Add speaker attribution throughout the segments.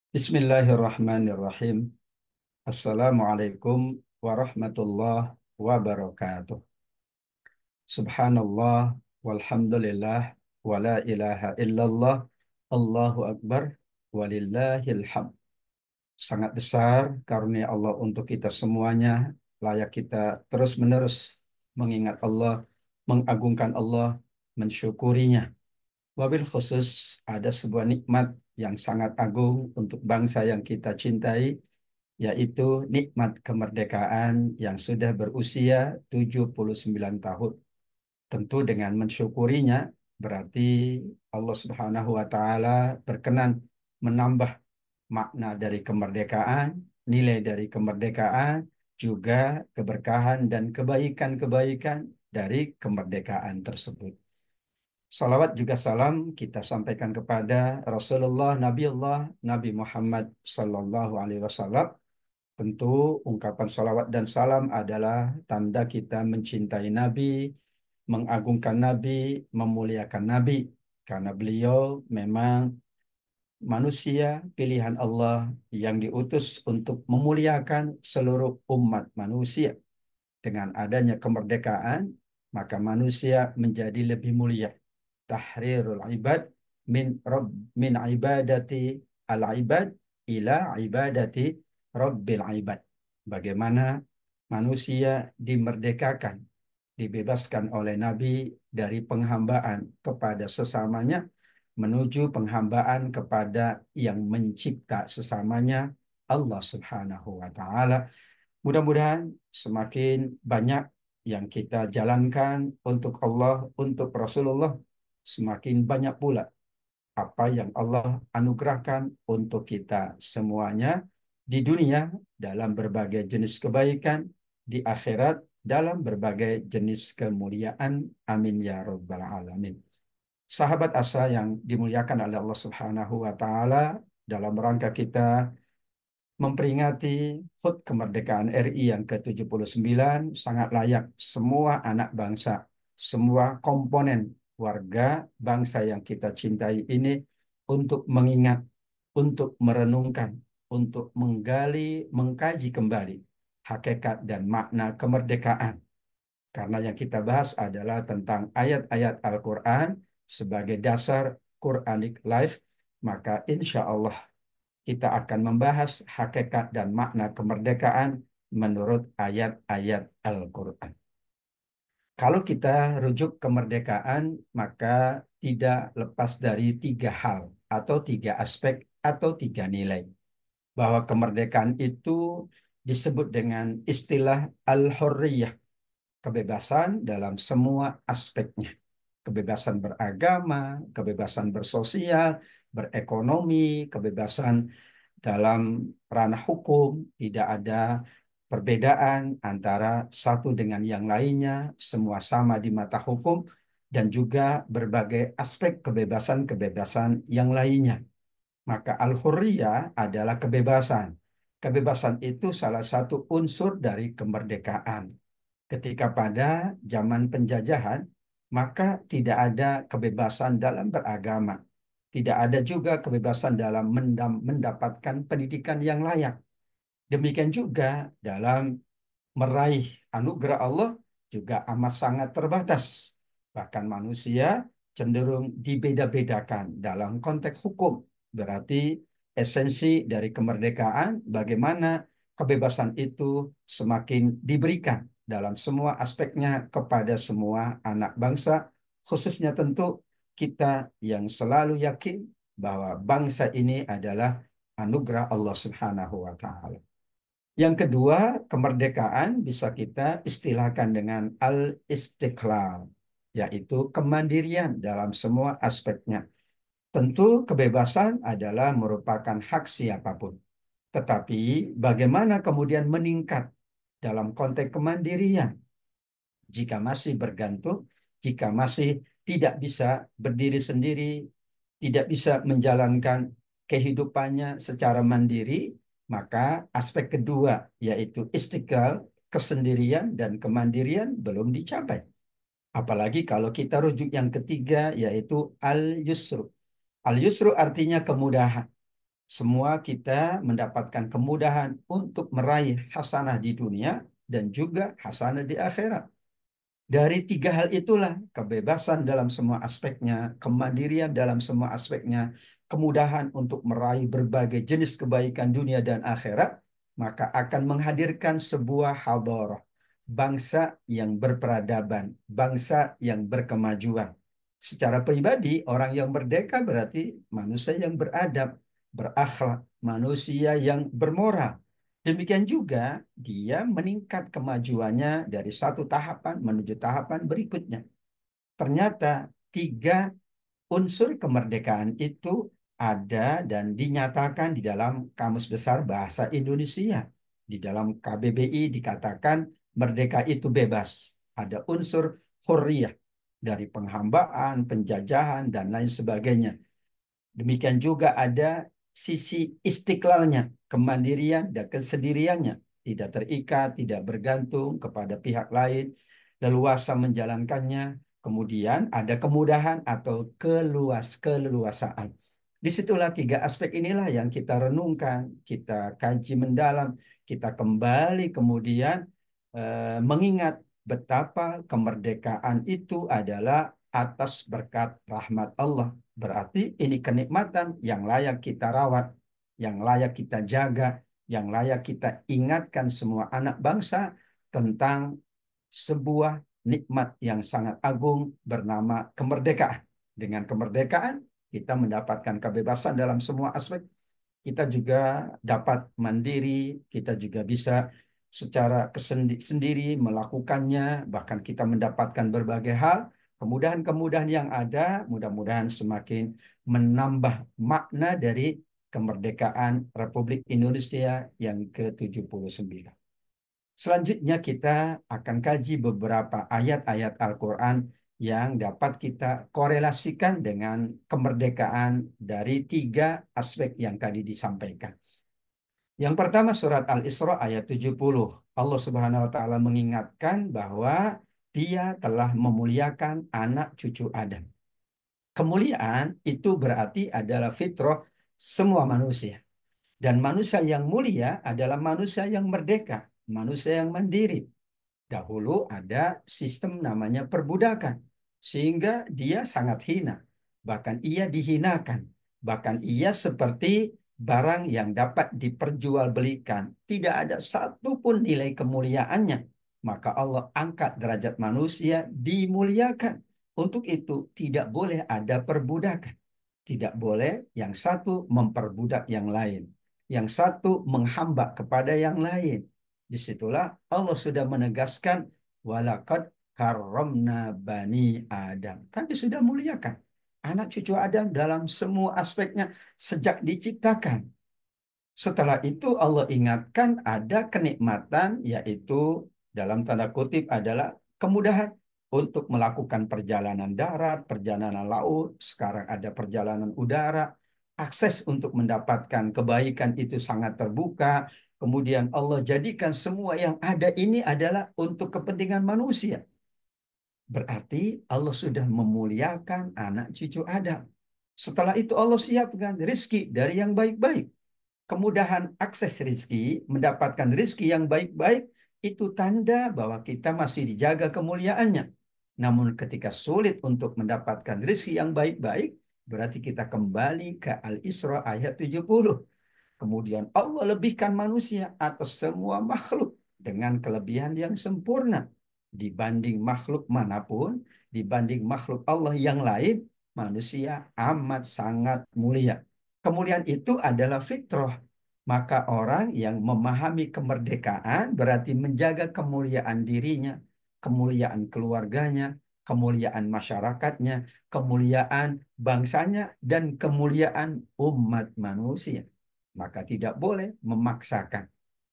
Speaker 1: Bismillahirrahmanirrahim. Assalamualaikum warahmatullahi wabarakatuh. Subhanallah, walhamdulillah, wala ilaha illallah, Allahu Akbar, walillahil hamd. Sangat besar karunia Allah untuk kita semuanya. Layak kita terus-menerus mengingat Allah, mengagungkan Allah, mensyukurinya. Wabil khusus ada sebuah nikmat yang sangat agung untuk bangsa yang kita cintai, yaitu nikmat kemerdekaan yang sudah berusia 79 tahun. Tentu dengan mensyukurinya, berarti Allah Subhanahu wa Ta'ala berkenan menambah makna dari kemerdekaan, nilai dari kemerdekaan, juga keberkahan dan kebaikan-kebaikan dari kemerdekaan tersebut. Salawat juga salam kita sampaikan kepada Rasulullah Nabi Allah Nabi Muhammad Sallallahu Alaihi Wasallam. Tentu ungkapan salawat dan salam adalah tanda kita mencintai Nabi, mengagungkan Nabi, memuliakan Nabi, karena beliau memang manusia pilihan Allah yang diutus untuk memuliakan seluruh umat manusia. Dengan adanya kemerdekaan, maka manusia menjadi lebih mulia. Tahrirul ibad min ibadati al ibad ila ibadati rabbil ibad. Bagaimana manusia dimerdekakan, dibebaskan oleh Nabi dari penghambaan kepada sesamanya menuju penghambaan kepada yang mencipta sesamanya, Allah Subhanahu wa taala. Mudah-mudahan semakin banyak yang kita jalankan untuk Allah, untuk Rasulullah, semakin banyak pula apa yang Allah anugerahkan untuk kita semuanya di dunia dalam berbagai jenis kebaikan, di akhirat dalam berbagai jenis kemuliaan. Amin ya rabbal alamin. Sahabat asa yang dimuliakan oleh Allah Subhanahu wa taala, dalam rangka kita memperingati HUT kemerdekaan RI yang ke-79, sangat layak semua anak bangsa, semua komponen warga bangsa yang kita cintai ini untuk mengingat, untuk merenungkan, untuk menggali, mengkaji kembali hakikat dan makna kemerdekaan. Karena yang kita bahas adalah tentang ayat-ayat Al-Quran sebagai dasar Quranic life, maka insya Allah kita akan membahas hakikat dan makna kemerdekaan menurut ayat-ayat Al-Quran. Kalau kita rujuk kemerdekaan, maka tidak lepas dari tiga hal atau tiga aspek atau tiga nilai. Bahwa kemerdekaan itu disebut dengan istilah al-hurriyah, kebebasan dalam semua aspeknya. Kebebasan beragama, kebebasan bersosial, berekonomi, kebebasan dalam ranah hukum, tidak ada perbedaan antara satu dengan yang lainnya, semua sama di mata hukum, dan juga berbagai aspek kebebasan-kebebasan yang lainnya. Maka al-hurriyah adalah kebebasan. Kebebasan itu salah satu unsur dari kemerdekaan. Ketika pada zaman penjajahan, maka tidak ada kebebasan dalam beragama. Tidak ada juga kebebasan dalam mendapatkan pendidikan yang layak. Demikian juga dalam meraih anugerah Allah juga amat sangat terbatas. Bahkan manusia cenderung dibeda-bedakan dalam konteks hukum. Berarti esensi dari kemerdekaan bagaimana kebebasan itu semakin diberikan dalam semua aspeknya kepada semua anak bangsa, khususnya tentu kita yang selalu yakin bahwa bangsa ini adalah anugerah Allah Subhanahu wa taala. Yang kedua, kemerdekaan bisa kita istilahkan dengan al-istiqlal, yaitu kemandirian dalam semua aspeknya. Tentu kebebasan adalah merupakan hak siapapun. Tetapi bagaimana kemudian meningkat dalam konteks kemandirian? Jika masih bergantung, jika masih tidak bisa berdiri sendiri, tidak bisa menjalankan kehidupannya secara mandiri, maka aspek kedua yaitu istiqlal, kesendirian dan kemandirian belum dicapai. Apalagi kalau kita rujuk yang ketiga yaitu al-yusru. Al-yusru artinya kemudahan. Semua kita mendapatkan kemudahan untuk meraih hasanah di dunia dan juga hasanah di akhirat. Dari tiga hal itulah kebebasan dalam semua aspeknya, kemandirian dalam semua aspeknya, kemudahan untuk meraih berbagai jenis kebaikan dunia dan akhirat, maka akan menghadirkan sebuah hadharah, bangsa yang berperadaban, bangsa yang berkemajuan. Secara pribadi, orang yang merdeka berarti manusia yang beradab, berakhlak, manusia yang bermoral. Demikian juga dia meningkat kemajuannya dari satu tahapan menuju tahapan berikutnya. Ternyata tiga unsur kemerdekaan itu ada dan dinyatakan di dalam Kamus Besar Bahasa Indonesia. Di dalam KBBI dikatakan merdeka itu bebas. Ada unsur hurriyah dari penghambaan, penjajahan, dan lain sebagainya. Demikian juga ada sisi istiklalnya, kemandirian dan kesendiriannya. Tidak terikat, tidak bergantung kepada pihak lain, leluasa menjalankannya. Kemudian ada kemudahan atau keleluasaan. Disitulah tiga aspek inilah yang kita renungkan, kita kaji mendalam, kita kembali kemudian mengingat betapa kemerdekaan itu adalah atas berkat rahmat Allah. Berarti ini kenikmatan yang layak kita rawat, yang layak kita jaga, yang layak kita ingatkan semua anak bangsa tentang sebuah nikmat yang sangat agung bernama kemerdekaan. Dengan kemerdekaan, kita mendapatkan kebebasan dalam semua aspek. Kita juga dapat mandiri, kita juga bisa secara sendiri melakukannya, bahkan kita mendapatkan berbagai hal. Kemudahan-kemudahan yang ada, mudah-mudahan semakin menambah makna dari kemerdekaan Republik Indonesia yang ke-79. Selanjutnya kita akan kaji beberapa ayat-ayat Al-Quran yang dapat kita korelasikan dengan kemerdekaan dari tiga aspek yang tadi disampaikan. Yang pertama surat Al-Isra ayat 70. Allah Subhanahu wa taala mengingatkan bahwa Dia telah memuliakan anak cucu Adam. Kemuliaan itu berarti adalah fitrah semua manusia. Dan manusia yang mulia adalah manusia yang merdeka, manusia yang mandiri. Dahulu ada sistem namanya perbudakan, sehingga dia sangat hina. Bahkan ia dihinakan. Bahkan ia seperti barang yang dapat diperjualbelikan. Tidak ada satupun nilai kemuliaannya. Maka Allah angkat derajat manusia, dimuliakan. Untuk itu tidak boleh ada perbudakan. Tidak boleh yang satu memperbudak yang lain. Yang satu menghamba kepada yang lain. Disitulah Allah sudah menegaskan walakad karomna bani Adam. Kami sudah muliakan anak cucu Adam dalam semua aspeknya sejak diciptakan. Setelah itu Allah ingatkan ada kenikmatan yaitu dalam tanda kutip adalah kemudahan untuk melakukan perjalanan darat, perjalanan laut, sekarang ada perjalanan udara. Akses untuk mendapatkan kebaikan itu sangat terbuka. Kemudian Allah jadikan semua yang ada ini adalah untuk kepentingan manusia. Berarti Allah sudah memuliakan anak cucu Adam. Setelah itu Allah siapkan rizki dari yang baik-baik. Kemudahan akses rizki, mendapatkan rizki yang baik-baik, itu tanda bahwa kita masih dijaga kemuliaannya. Namun ketika sulit untuk mendapatkan rizki yang baik-baik, berarti kita kembali ke Al-Isra ayat 70. Kemudian Allah lebihkan manusia atas semua makhluk dengan kelebihan yang sempurna. Dibanding makhluk manapun, dibanding makhluk Allah yang lain, manusia amat sangat mulia. Kemudian itu adalah fitrah. Maka orang yang memahami kemerdekaan berarti menjaga kemuliaan dirinya, kemuliaan keluarganya, kemuliaan masyarakatnya, kemuliaan bangsanya, dan kemuliaan umat manusia. Maka tidak boleh memaksakan.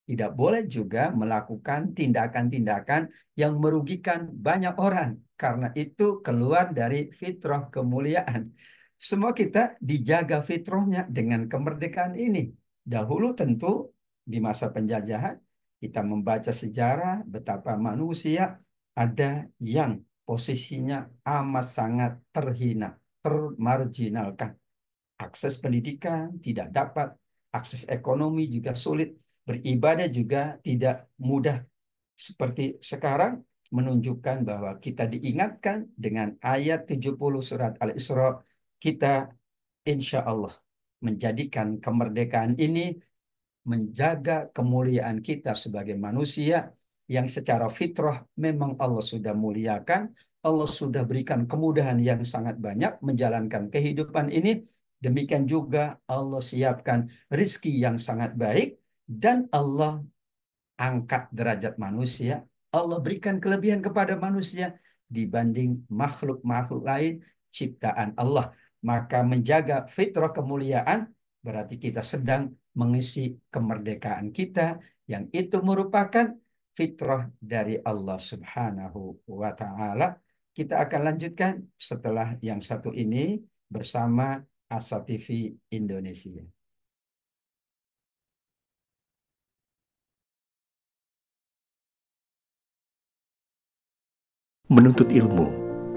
Speaker 1: Tidak boleh juga melakukan tindakan-tindakan yang merugikan banyak orang. Karena itu keluar dari fitrah kemuliaan. Semua kita dijaga fitrahnya dengan kemerdekaan ini. Dahulu tentu di masa penjajahan kita membaca sejarah betapa manusia ada yang posisinya amat sangat terhina, termarginalkan. Akses pendidikan tidak dapat, akses ekonomi juga sulit, beribadah juga tidak mudah. Seperti sekarang menunjukkan bahwa kita diingatkan dengan ayat 70 surat Al-Isra, kita insya Allah menjadikan kemerdekaan ini menjaga kemuliaan kita sebagai manusia yang secara fitrah memang Allah sudah muliakan, Allah sudah berikan kemudahan yang sangat banyak menjalankan kehidupan ini. Demikian juga Allah siapkan rizki yang sangat baik dan Allah angkat derajat manusia. Allah berikan kelebihan kepada manusia dibanding makhluk-makhluk lain ciptaan Allah. Maka menjaga fitrah kemuliaan berarti kita sedang mengisi kemerdekaan kita yang itu merupakan fitrah dari Allah Subhanahu wa taala. Kita akan lanjutkan setelah yang satu ini bersama Asa TV Indonesia.
Speaker 2: Menuntut ilmu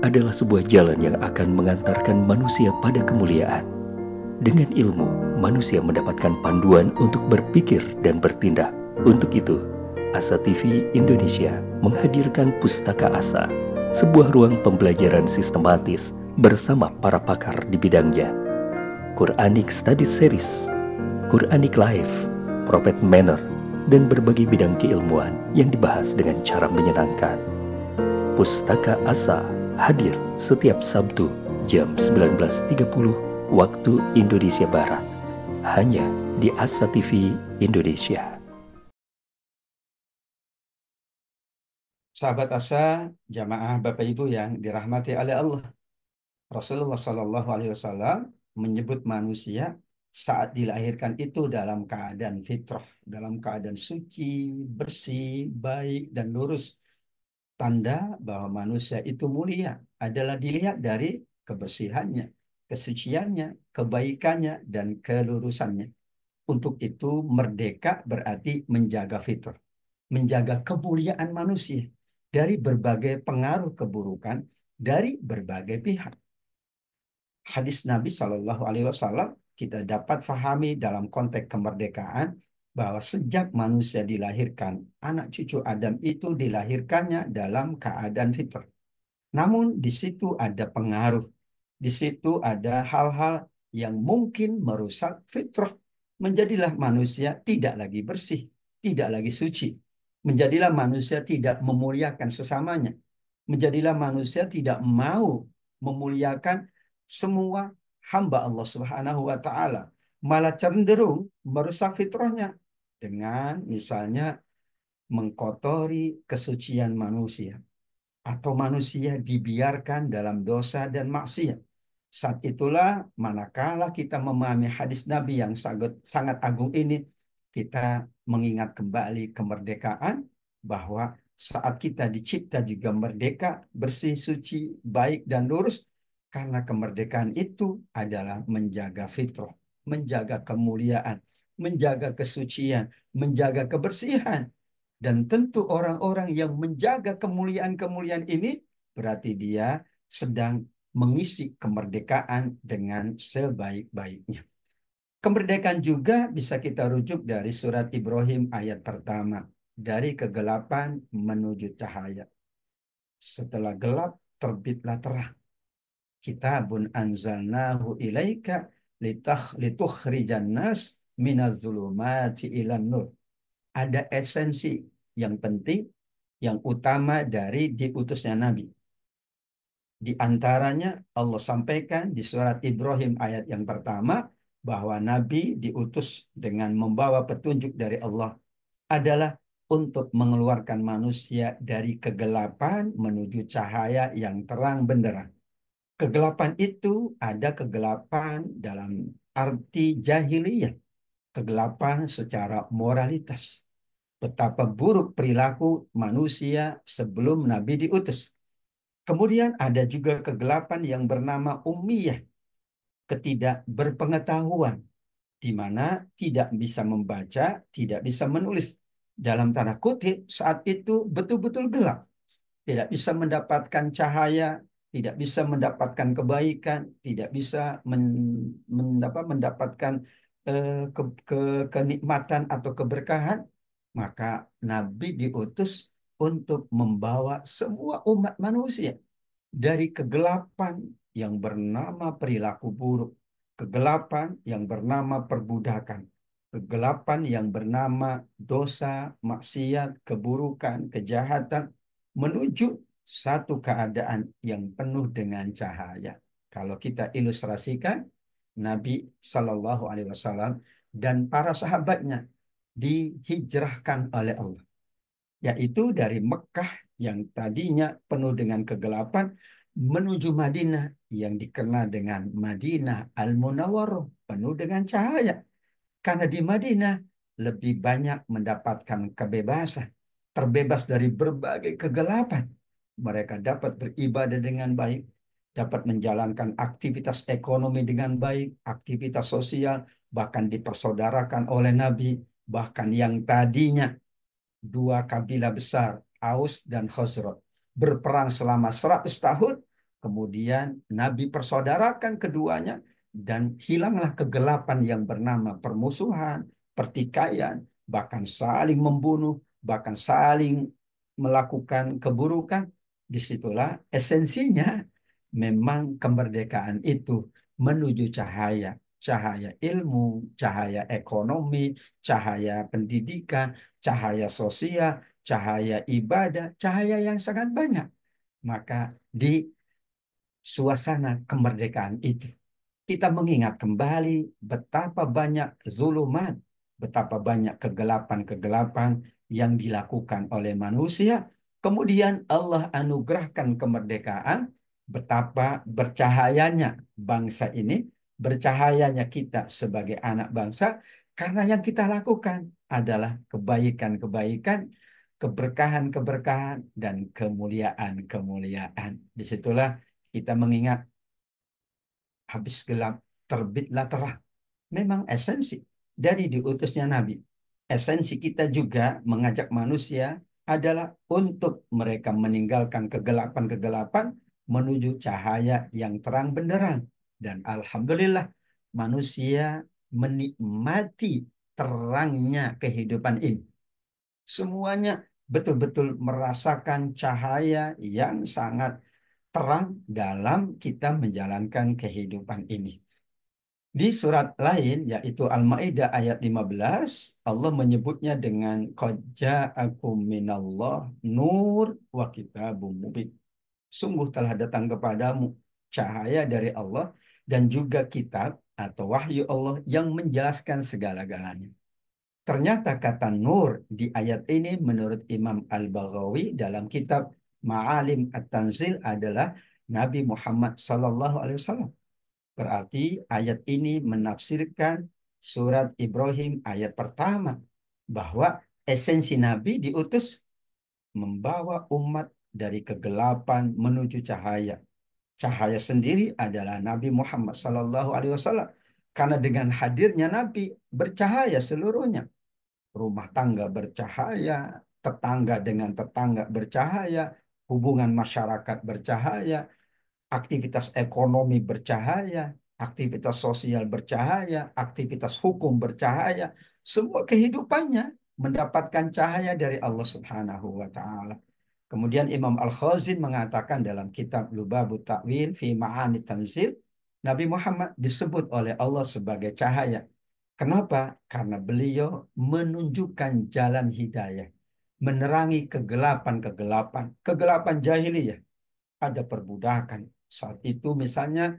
Speaker 2: adalah sebuah jalan yang akan mengantarkan manusia pada kemuliaan. Dengan ilmu, manusia mendapatkan panduan untuk berpikir dan bertindak. Untuk itu, Asa TV Indonesia menghadirkan Pustaka Asa, sebuah ruang pembelajaran sistematis bersama para pakar di bidangnya. Quranic Study Series, Quranic Life, Prophet Manner, dan berbagai bidang keilmuan yang dibahas dengan cara menyenangkan. Pustaka Asa hadir setiap Sabtu jam 19.30 waktu Indonesia Barat, hanya di Asa TV Indonesia.
Speaker 1: Sahabat Asa, jamaah Bapak Ibu yang dirahmati oleh Allah. Rasulullah Shallallahu Alaihi Wasallam menyebut manusia saat dilahirkan itu dalam keadaan fitrah, dalam keadaan suci, bersih, baik, dan lurus. Tanda bahwa manusia itu mulia adalah dilihat dari kebersihannya, kesuciannya, kebaikannya, dan kelurusannya. Untuk itu merdeka berarti menjaga fitrah, menjaga kemuliaan manusia dari berbagai pengaruh keburukan dari berbagai pihak. Hadis Nabi Shallallahu Alaihi Wasallam kita dapat fahami dalam konteks kemerdekaan bahwa sejak manusia dilahirkan, anak cucu Adam itu dilahirkannya dalam keadaan fitrah. Namun di situ ada pengaruh, di situ ada hal-hal yang mungkin merusak fitrah. Menjadilah manusia tidak lagi bersih, tidak lagi suci. Menjadilah manusia tidak memuliakan sesamanya. Menjadilah manusia tidak mau memuliakan semua hamba Allah Subhanahu wa taala, malah cenderung merusak fitrahnya dengan misalnya mengkotori kesucian manusia atau manusia dibiarkan dalam dosa dan maksiat. Saat itulah manakala kita memahami hadis Nabi yang sangat agung ini, kita mengingat kembali kemerdekaan bahwa saat kita dicipta juga merdeka, bersih, suci, baik, dan lurus, karena kemerdekaan itu adalah menjaga fitrah, menjaga kemuliaan, menjaga kesucian, menjaga kebersihan. Dan tentu orang-orang yang menjaga kemuliaan-kemuliaan ini berarti dia sedang mengisi kemerdekaan dengan sebaik-baiknya. Kemerdekaan juga bisa kita rujuk dari surat Ibrahim ayat pertama. Dari kegelapan menuju cahaya. Setelah gelap terbitlah terang. Kitabun anzalnahu ilaika litukhrijan nas minaz zulumati ilan nur. Ada esensi yang penting, yang utama dari diutusnya Nabi. Di antaranya Allah sampaikan di surat Ibrahim ayat yang pertama bahwa Nabi diutus dengan membawa petunjuk dari Allah adalah untuk mengeluarkan manusia dari kegelapan menuju cahaya yang terang benderang. Kegelapan itu ada kegelapan dalam arti jahiliyah, kegelapan secara moralitas. Betapa buruk perilaku manusia sebelum Nabi diutus. Kemudian ada juga kegelapan yang bernama ummiyah, ketidakberpengetahuan, di mana tidak bisa membaca, tidak bisa menulis. Dalam tanda kutip, saat itu betul-betul gelap. Tidak bisa mendapatkan cahaya, tidak bisa mendapatkan kebaikan, tidak bisa mendapatkan kenikmatan atau keberkahan, maka Nabi diutus untuk membawa semua umat manusia dari kegelapan yang bernama perilaku buruk, kegelapan yang bernama perbudakan, kegelapan yang bernama dosa, maksiat, keburukan, kejahatan, menuju satu keadaan yang penuh dengan cahaya. Kalau kita ilustrasikan, Nabi Shallallahu Alaihi Wasallam dan para sahabatnya dihijrahkan oleh Allah, yaitu dari Mekah yang tadinya penuh dengan kegelapan menuju Madinah yang dikenal dengan Madinah Al-Munawwarah, penuh dengan cahaya. Karena di Madinah lebih banyak mendapatkan kebebasan, terbebas dari berbagai kegelapan. Mereka dapat beribadah dengan baik, dapat menjalankan aktivitas ekonomi dengan baik, aktivitas sosial, bahkan dipersaudarakan oleh Nabi. Bahkan yang tadinya dua kabilah besar, Aus dan Khazraj, berperang selama 100 tahun. Kemudian Nabi persaudarakan keduanya dan hilanglah kegelapan yang bernama permusuhan, pertikaian, bahkan saling membunuh, bahkan saling melakukan keburukan. Disitulah esensinya memang kemerdekaan itu menuju cahaya, cahaya ilmu, cahaya ekonomi, cahaya pendidikan, cahaya sosial, cahaya ibadah, cahaya yang sangat banyak. Maka di suasana kemerdekaan itu, kita mengingat kembali betapa banyak zulumat, betapa banyak kegelapan-kegelapan yang dilakukan oleh manusia. Kemudian Allah anugerahkan kemerdekaan, betapa bercahayanya bangsa ini, bercahayanya kita sebagai anak bangsa, karena yang kita lakukan adalah kebaikan-kebaikan, keberkahan-keberkahan, dan kemuliaan-kemuliaan. Disitulah kita mengingat habis gelap, terbitlah terang. Memang esensi dari diutusnya Nabi. Esensi kita juga mengajak manusia adalah untuk mereka meninggalkan kegelapan-kegelapan menuju cahaya yang terang benderang. Dan Alhamdulillah manusia menikmati terangnya kehidupan ini. Semuanya betul-betul merasakan cahaya yang sangat terang dalam kita menjalankan kehidupan ini. Di surat lain, yaitu Al-Ma'idah ayat 15, Allah menyebutnya dengan qad ja'akum minallah nur wa kitabum mubin. Sungguh telah datang kepadamu cahaya dari Allah dan juga kitab atau wahyu Allah yang menjelaskan segala-galanya. Ternyata kata nur di ayat ini menurut Imam Al-Baghawi dalam kitab Ma'alim At-Tanzil adalah Nabi Muhammad Sallallahu Alaihi Wasallam. Berarti ayat ini menafsirkan surat Ibrahim ayat pertama bahwa esensi Nabi diutus membawa umat dari kegelapan menuju cahaya. Cahaya sendiri adalah Nabi Muhammad Sallallahu Alaihi Wasallam. Karena dengan hadirnya Nabi bercahaya seluruhnya. Rumah tangga bercahaya, tetangga dengan tetangga bercahaya, hubungan masyarakat bercahaya, aktivitas ekonomi bercahaya, aktivitas sosial bercahaya, aktivitas hukum bercahaya, semua kehidupannya mendapatkan cahaya dari Allah Subhanahu wa taala. Kemudian Imam Al-Khazin mengatakan dalam kitab Lubabut Ta'wil fi Ma'ani Tanzil, Nabi Muhammad disebut oleh Allah sebagai cahaya. Kenapa? Karena beliau menunjukkan jalan hidayah, menerangi kegelapan-kegelapan, kegelapan jahiliyah, ada perbudakan. Saat itu misalnya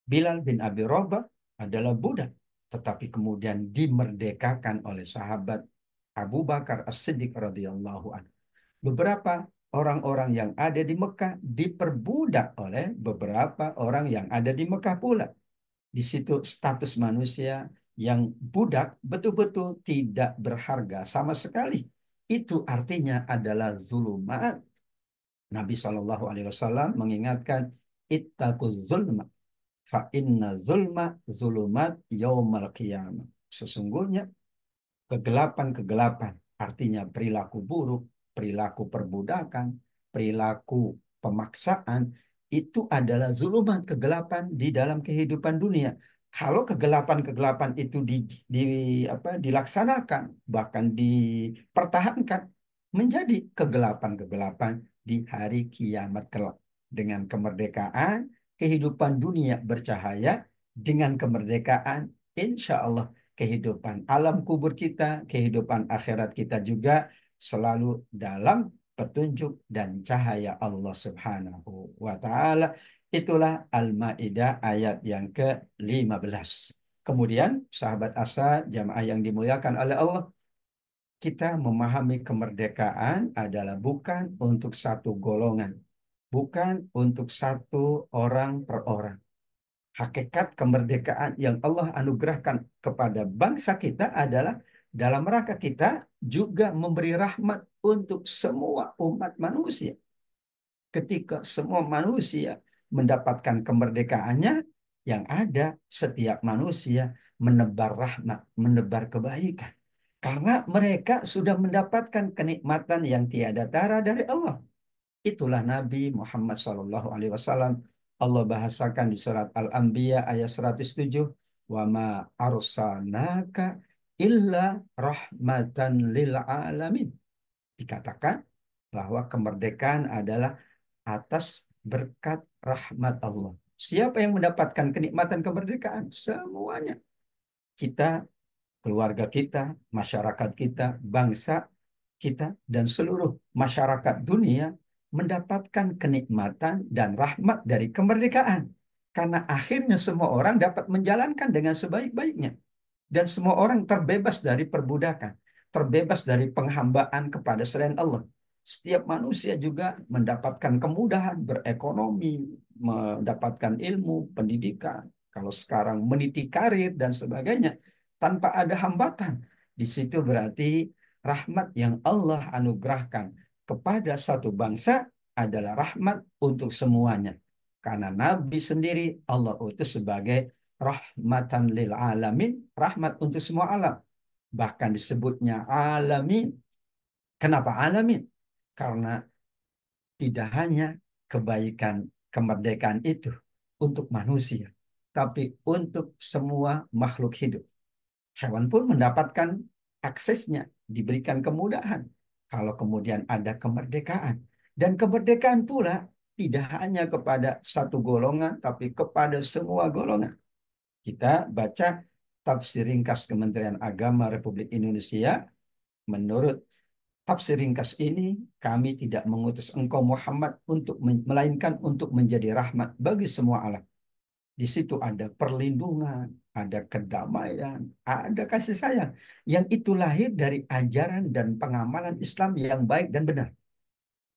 Speaker 1: Bilal bin Abi Rabah adalah budak, tetapi kemudian dimerdekakan oleh sahabat Abu Bakar As-Siddiq radhiyallahu anhu. Beberapa orang-orang yang ada di Mekah diperbudak oleh beberapa orang yang ada di Mekah pula. Di situ status manusia yang budak betul-betul tidak berharga sama sekali. Itu artinya adalah zulumat. Nabi Shallallahu Alaihi Wasallam mengingatkan ittaqul zulma fa inna zulma zulumat yaumal qiyamah. Sesungguhnya kegelapan-kegelapan artinya perilaku buruk, perilaku perbudakan, perilaku pemaksaan itu adalah zulumat kegelapan di dalam kehidupan dunia. Kalau kegelapan-kegelapan itu di dilaksanakan, bahkan dipertahankan, menjadi kegelapan-kegelapan di hari kiamat kelak. Dengan kemerdekaan, kehidupan dunia bercahaya. Dengan kemerdekaan, insya Allah kehidupan alam kubur kita, kehidupan akhirat kita juga selalu dalam petunjuk dan cahaya Allah Subhanahu wa Ta'ala. Itulah Al-Maidah ayat yang ke-15. Kemudian, sahabat asa, jamaah yang dimuliakan oleh Allah, kita memahami kemerdekaan adalah bukan untuk satu golongan, bukan untuk satu orang per orang. Hakikat kemerdekaan yang Allah anugerahkan kepada bangsa kita adalah dalam rangka kita juga memberi rahmat untuk semua umat manusia. Ketika semua manusia mendapatkan kemerdekaannya, yang ada setiap manusia menebar rahmat, menebar kebaikan. Karena mereka sudah mendapatkan kenikmatan yang tiada tara dari Allah. Itulah Nabi Muhammad SAW. Allah bahasakan di surat Al-Anbiya ayat 107. Wa ma arsalnaka illa rahmatan lil alamin. Dikatakan bahwa kemerdekaan adalah atas berkat rahmat Allah. Siapa yang mendapatkan kenikmatan kemerdekaan? Semuanya. Kita, keluarga kita, masyarakat kita, bangsa kita, dan seluruh masyarakat dunia mendapatkan kenikmatan dan rahmat dari kemerdekaan. Karena akhirnya semua orang dapat menjalankan dengan sebaik-baiknya. Dan semua orang terbebas dari perbudakan, terbebas dari penghambaan kepada selain Allah. Setiap manusia juga mendapatkan kemudahan berekonomi, mendapatkan ilmu, pendidikan. Kalau sekarang meniti karir dan sebagainya, tanpa ada hambatan. Di situ berarti rahmat yang Allah anugerahkan kepada satu bangsa adalah rahmat untuk semuanya. Karena Nabi sendiri Allah utus sebagai rahmatan lil alamin, rahmat untuk semua alam. Bahkan disebutnya alamin. Kenapa alamin? Karena tidak hanya kebaikan kemerdekaan itu untuk manusia, tapi untuk semua makhluk hidup. Hewan pun mendapatkan aksesnya, diberikan kemudahan. Kalau kemudian ada kemerdekaan. Dan kemerdekaan pula tidak hanya kepada satu golongan, tapi kepada semua golongan. Kita baca tafsir ringkas Kementerian Agama Republik Indonesia. Menurut tafsir ringkas ini, kami tidak mengutus engkau Muhammad untuk melainkan untuk menjadi rahmat bagi semua alam. Di situ ada perlindungan, ada kedamaian, ada kasih sayang. Yang itu lahir dari ajaran dan pengamalan Islam yang baik dan benar.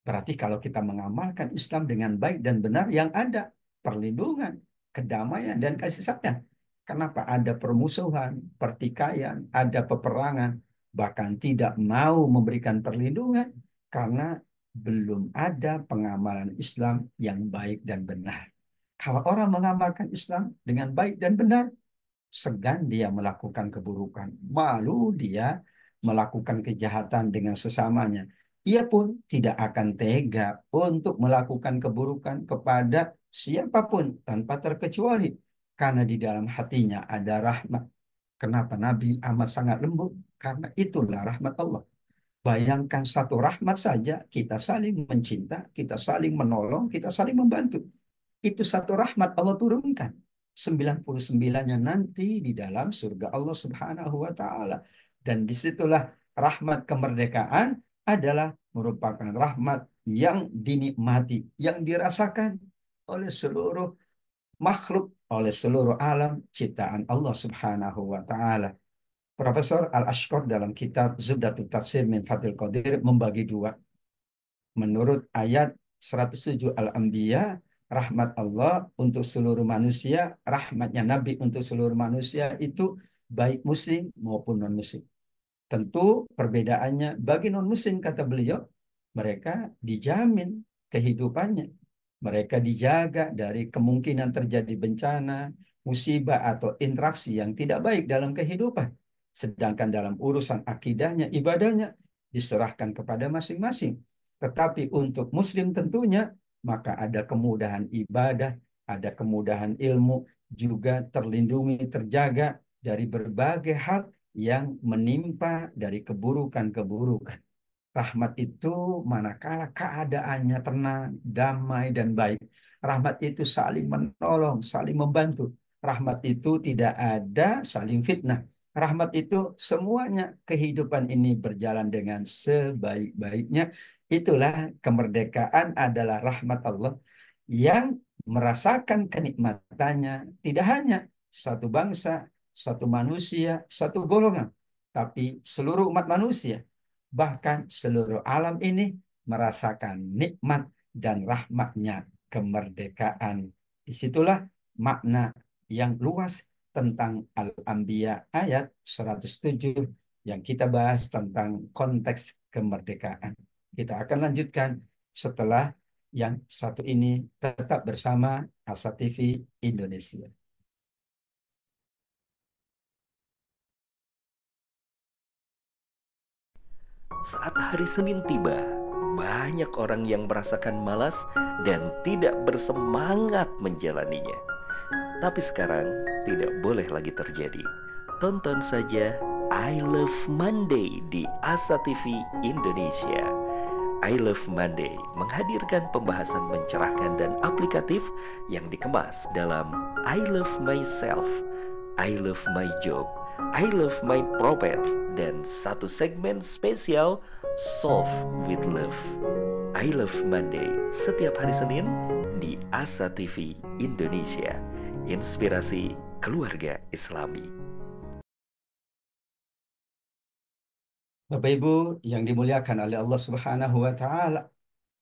Speaker 1: Berarti kalau kita mengamalkan Islam dengan baik dan benar, yang ada perlindungan, kedamaian, dan kasih sayang. Kenapa ada permusuhan, pertikaian, ada peperangan, bahkan tidak mau memberikan perlindungan karena belum ada pengamalan Islam yang baik dan benar. Kalau orang mengamalkan Islam dengan baik dan benar, segan dia melakukan keburukan, malu dia melakukan kejahatan dengan sesamanya. Ia pun tidak akan tega untuk melakukan keburukan kepada siapapun tanpa terkecuali, karena di dalam hatinya ada rahmat. Kenapa Nabi amat sangat lembut? Karena itulah rahmat Allah. Bayangkan satu rahmat saja, kita saling mencinta, kita saling menolong, kita saling membantu. Itu satu rahmat Allah turunkan. 99-nya nanti di dalam surga Allah Subhanahu wa Ta'ala. Dan disitulah rahmat kemerdekaan adalah merupakan rahmat yang dinikmati, yang dirasakan oleh seluruh makhluk, oleh seluruh alam ciptaan Allah Subhanahu wa Ta'ala. Profesor Al-Ashqar dalam kitab Zubdatul Tafsir min Fathil Qadir membagi dua. Menurut ayat 107 Al-Anbiya, rahmat Allah untuk seluruh manusia, rahmatnya Nabi untuk seluruh manusia itu baik muslim maupun non-muslim. Tentu perbedaannya bagi non-muslim, kata beliau, mereka dijamin kehidupannya. Mereka dijaga dari kemungkinan terjadi bencana, musibah, atau interaksi yang tidak baik dalam kehidupan. Sedangkan dalam urusan akidahnya, ibadahnya, diserahkan kepada masing-masing. Tetapi untuk muslim tentunya, maka ada kemudahan ibadah, ada kemudahan ilmu, juga terlindungi, terjaga dari berbagai hal yang menimpa dari keburukan-keburukan. Rahmat itu manakala keadaannya tenang, damai, dan baik. Rahmat itu saling menolong, saling membantu. Rahmat itu tidak ada saling fitnah. Rahmat itu semuanya kehidupan ini berjalan dengan sebaik-baiknya. Itulah kemerdekaan adalah rahmat Allah yang merasakan kenikmatannya tidak hanya satu bangsa, satu manusia, satu golongan, tapi seluruh umat manusia. Bahkan seluruh alam ini merasakan nikmat dan rahmatnya kemerdekaan. Disitulah makna yang luas tentang Al-Anbiya ayat 107 yang kita bahas tentang konteks kemerdekaan. Kita akan lanjutkan setelah yang satu ini, tetap bersama Asa TV Indonesia.
Speaker 2: Saat hari Senin tiba, banyak orang yang merasakan malas dan tidak bersemangat menjalaninya. Tapi sekarang tidak boleh lagi terjadi. Tonton saja I Love Monday di Asa TV Indonesia. I Love Monday menghadirkan pembahasan mencerahkan dan aplikatif yang dikemas dalam I Love Myself, I Love My Job, I Love My Prophet, dan satu segmen spesial Solve with Love. I Love Monday setiap hari Senin di Asa TV Indonesia. Inspirasi keluarga Islami.
Speaker 1: Bapak Ibu yang dimuliakan oleh Allah Subhanahu wa taala,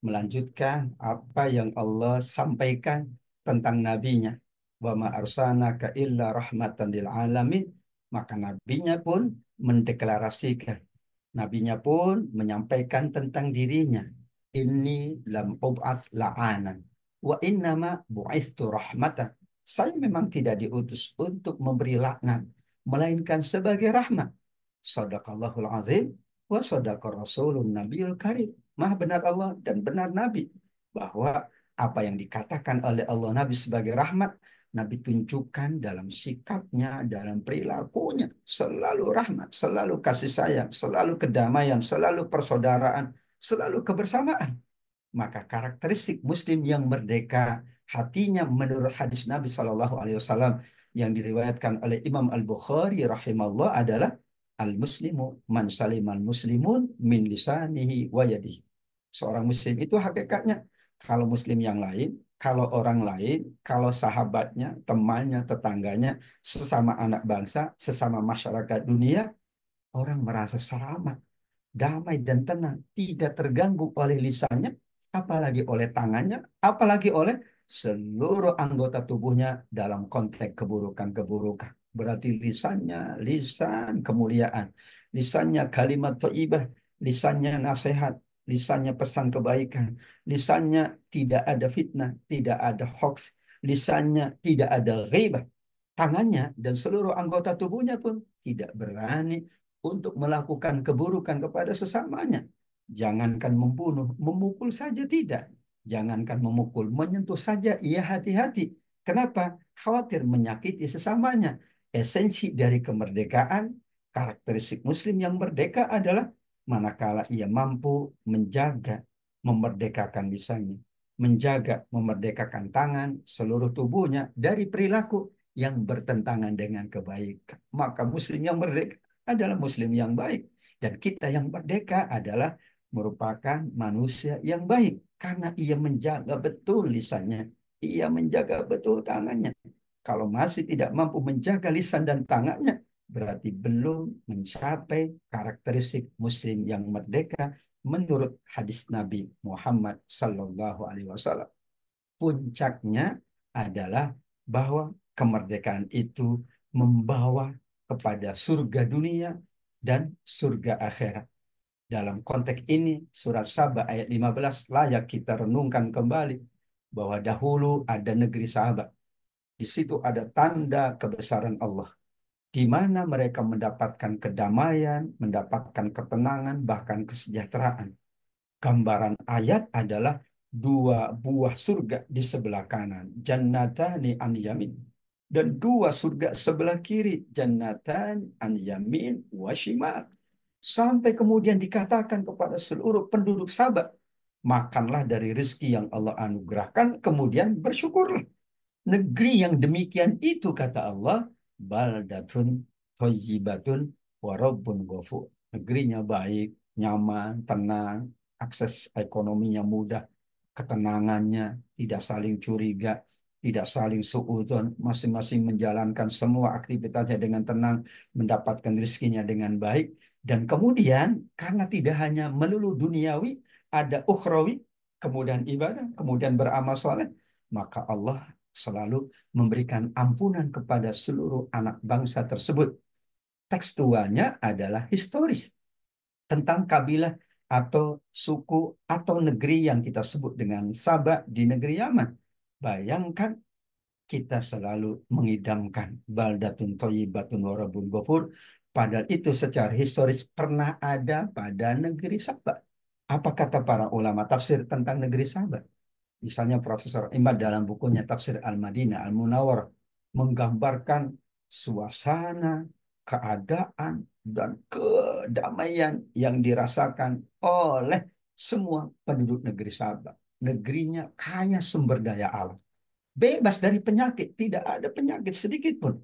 Speaker 1: melanjutkan apa yang Allah sampaikan tentang nabinya. Wa ma arsalnaka illa rahmatan lil alamin. Maka nabinya pun mendeklarasikan, nabinya pun menyampaikan tentang dirinya. Inni lam ub'ats la'anan wa innama bu'ithtu rahmatan. Saya memang tidak diutus untuk memberi laknat, melainkan sebagai rahmat. Sadaqallahul azim wa sadaqar rasulun nabiyul karim. Maha benar Allah dan benar Nabi. Bahwa apa yang dikatakan oleh Allah Nabi sebagai rahmat, Nabi tunjukkan dalam sikapnya, dalam perilakunya. Selalu rahmat, selalu kasih sayang, selalu kedamaian, selalu persaudaraan, selalu kebersamaan. Maka karakteristik Muslim yang merdeka hatinya menurut hadis Nabi Shallallahu Alaihi Wasallam yang diriwayatkan oleh Imam Al Bukhari rahimahullah adalah al-muslimu man salimal muslimun min lisanihi wa yadihi. Seorang muslim itu hakikatnya kalau muslim yang lain, kalau orang lain, kalau sahabatnya, temannya, tetangganya, sesama anak bangsa, sesama masyarakat dunia, orang merasa selamat, damai dan tenang, tidak terganggu oleh lisannya, apalagi oleh tangannya, apalagi oleh seluruh anggota tubuhnya dalam konteks keburukan-keburukan. Berarti lisannya, lisan kemuliaan, lisannya kalimat thayyibah, lisannya nasihat, lisannya pesan kebaikan, lisannya tidak ada fitnah, tidak ada hoax, lisannya tidak ada ghibah, tangannya dan seluruh anggota tubuhnya pun tidak berani untuk melakukan keburukan kepada sesamanya. Jangankan membunuh, memukul saja tidak. Jangankan memukul, menyentuh saja ia hati-hati. Kenapa? Khawatir menyakiti sesamanya. Esensi dari kemerdekaan, karakteristik Muslim yang merdeka adalah manakala ia mampu menjaga, memerdekakan lisannya, menjaga, memerdekakan tangan, seluruh tubuhnya dari perilaku yang bertentangan dengan kebaikan. Maka Muslim yang merdeka adalah Muslim yang baik. Dan kita yang merdeka adalah merupakan manusia yang baik. Karena ia menjaga betul lisannya. Ia menjaga betul tangannya. Kalau masih tidak mampu menjaga lisan dan tangannya, berarti belum mencapai karakteristik Muslim yang merdeka menurut hadis Nabi Muhammad Sallallahu Alaihi Wasallam. Puncaknya adalah bahwa kemerdekaan itu membawa kepada surga dunia dan surga akhirat. Dalam konteks ini, surat Saba ayat 15 layak kita renungkan kembali bahwa dahulu ada negeri sahabat. Di situ ada tanda kebesaran Allah, di mana mereka mendapatkan kedamaian, mendapatkan ketenangan, bahkan kesejahteraan. Gambaran ayat adalah dua buah surga di sebelah kanan. Jannatani an yamin. dan dua surga sebelah kiri, jannatan an yamin wa shimal. Sampai kemudian dikatakan kepada seluruh penduduk Sabah, makanlah dari rezeki yang Allah anugerahkan, kemudian bersyukurlah. Negeri yang demikian itu, kata Allah, baldatun thayyibatun wa rabbun ghafur. Negerinya baik, nyaman, tenang, akses ekonominya mudah, ketenangannya, tidak saling curiga, tidak saling suudzon, masing-masing menjalankan semua aktivitasnya dengan tenang, mendapatkan rezekinya dengan baik. Dan kemudian, karena tidak hanya melulu duniawi, ada ukhrawi, kemudian ibadah, kemudian beramal soleh, maka Allah selalu memberikan ampunan kepada seluruh anak bangsa tersebut. Tekstualnya adalah historis tentang kabilah atau suku atau negeri yang kita sebut dengan Sabak di negeri Yaman. Bayangkan, kita selalu mengidamkan baldatun thayyibatun wa rabbun ghafur, padahal itu secara historis pernah ada pada negeri Sabak. Apa kata para ulama tafsir tentang negeri Sabak? Misalnya Profesor Imad dalam bukunya Tafsir Al-Madinah Al-Munawwar menggambarkan suasana, keadaan, dan kedamaian yang dirasakan oleh semua penduduk negeri Sabah. Negerinya kaya sumber daya alam, bebas dari penyakit, tidak ada penyakit sedikit pun.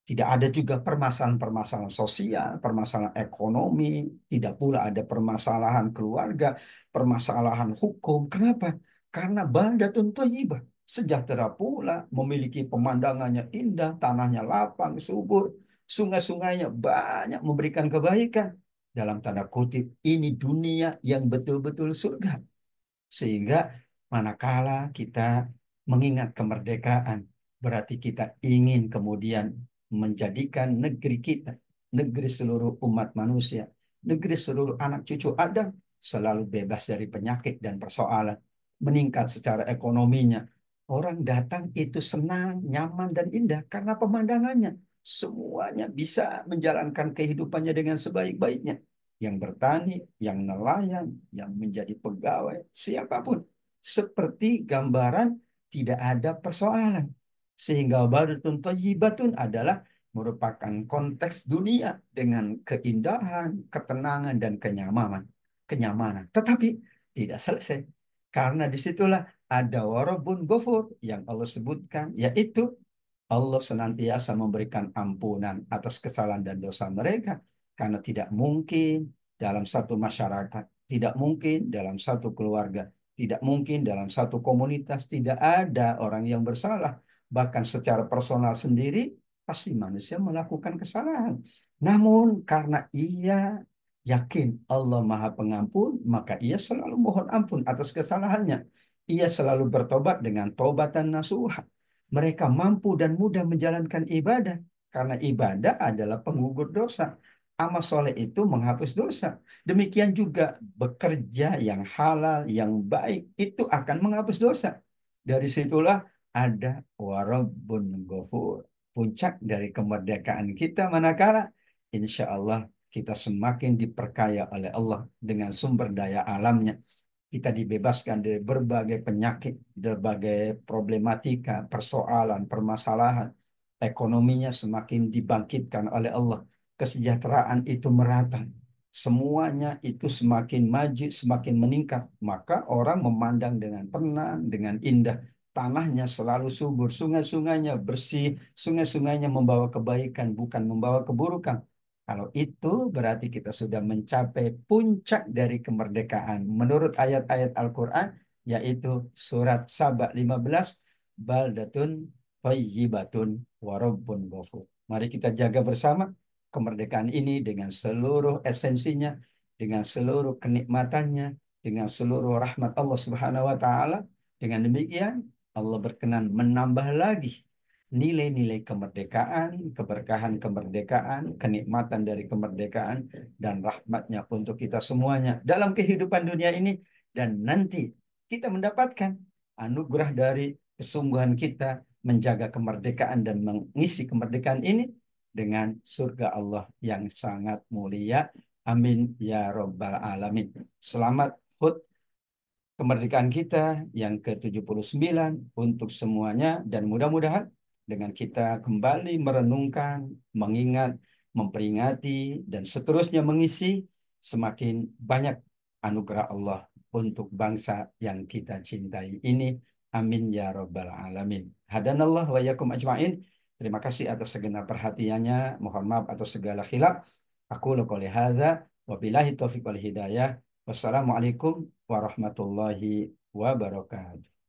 Speaker 1: Tidak ada juga permasalahan-permasalahan sosial, permasalahan ekonomi, tidak pula ada permasalahan keluarga, permasalahan hukum. Kenapa? Karena baldatun thayyibah, sejahtera pula, memiliki pemandangannya indah, tanahnya lapang, subur, sungai-sungainya banyak memberikan kebaikan. Dalam tanda kutip, ini dunia yang betul-betul surga. Sehingga manakala kita mengingat kemerdekaan, berarti kita ingin kemudian menjadikan negeri kita, negeri seluruh umat manusia, negeri seluruh anak cucu Adam, selalu bebas dari penyakit dan persoalan, meningkat secara ekonominya. Orang datang itu senang, nyaman, dan indah karena pemandangannya. Semuanya bisa menjalankan kehidupannya dengan sebaik-baiknya. Yang bertani, yang nelayan, yang menjadi pegawai, siapapun. Seperti gambaran, tidak ada persoalan. Sehingga badatun thayyibatun adalah merupakan konteks dunia dengan keindahan, ketenangan, dan kenyamanan. Kenyamanan. Tetapi tidak selesai. Karena disitulah ada warabun ghafur yang Allah sebutkan, yaitu Allah senantiasa memberikan ampunan atas kesalahan dan dosa mereka. Karena tidak mungkin dalam satu masyarakat, tidak mungkin dalam satu keluarga, tidak mungkin dalam satu komunitas, tidak ada orang yang bersalah. Bahkan secara personal sendiri, pasti manusia melakukan kesalahan. Namun karena ia yakin Allah Maha Pengampun, maka ia selalu mohon ampun atas kesalahannya. Ia selalu bertobat dengan tobatan nasuha. Mereka mampu dan mudah menjalankan ibadah karena ibadah adalah penggugur dosa. Amal soleh itu menghapus dosa. Demikian juga bekerja yang halal, yang baik itu akan menghapus dosa. Dari situlah ada warabbun ghafur. Puncak dari kemerdekaan kita manakala insya Allah kita semakin diperkaya oleh Allah dengan sumber daya alamnya, kita dibebaskan dari berbagai penyakit, berbagai problematika, persoalan, permasalahan. Ekonominya semakin dibangkitkan oleh Allah. Kesejahteraan itu merata. Semuanya itu semakin maju, semakin meningkat. Maka orang memandang dengan tenang, dengan indah. Tanahnya selalu subur, sungai-sungainya bersih, sungai-sungainya membawa kebaikan, bukan membawa keburukan. Kalau itu berarti kita sudah mencapai puncak dari kemerdekaan. Menurut ayat-ayat Al-Quran, yaitu surat Saba 15, Baldatun Thayyibatun Warabbun Ghafur. Mari kita jaga bersama kemerdekaan ini dengan seluruh esensinya, dengan seluruh kenikmatannya, dengan seluruh rahmat Allah Subhanahu wa taala. Dengan demikian, Allah berkenan menambah lagi nilai-nilai kemerdekaan, keberkahan kemerdekaan, kenikmatan dari kemerdekaan, dan rahmatnya untuk kita semuanya dalam kehidupan dunia ini. Dan nanti kita mendapatkan anugerah dari kesungguhan kita menjaga kemerdekaan dan mengisi kemerdekaan ini dengan surga Allah yang sangat mulia. Amin ya Rabbal Alamin. Selamat HUT kemerdekaan kita yang ke-79 untuk semuanya, dan mudah-mudahan dengan kita kembali merenungkan, mengingat, memperingati, dan seterusnya mengisi, semakin banyak anugerah Allah untuk bangsa yang kita cintai ini. Amin ya rabbal alamin. Hadanallah wa yakum ajmain. Terima kasih atas segenap perhatiannya. Mohon maaf atas segala khilaf. Aku qouli hadza wa billahi taufiq wal hidayah. Wassalamualaikum warahmatullahi wabarakatuh.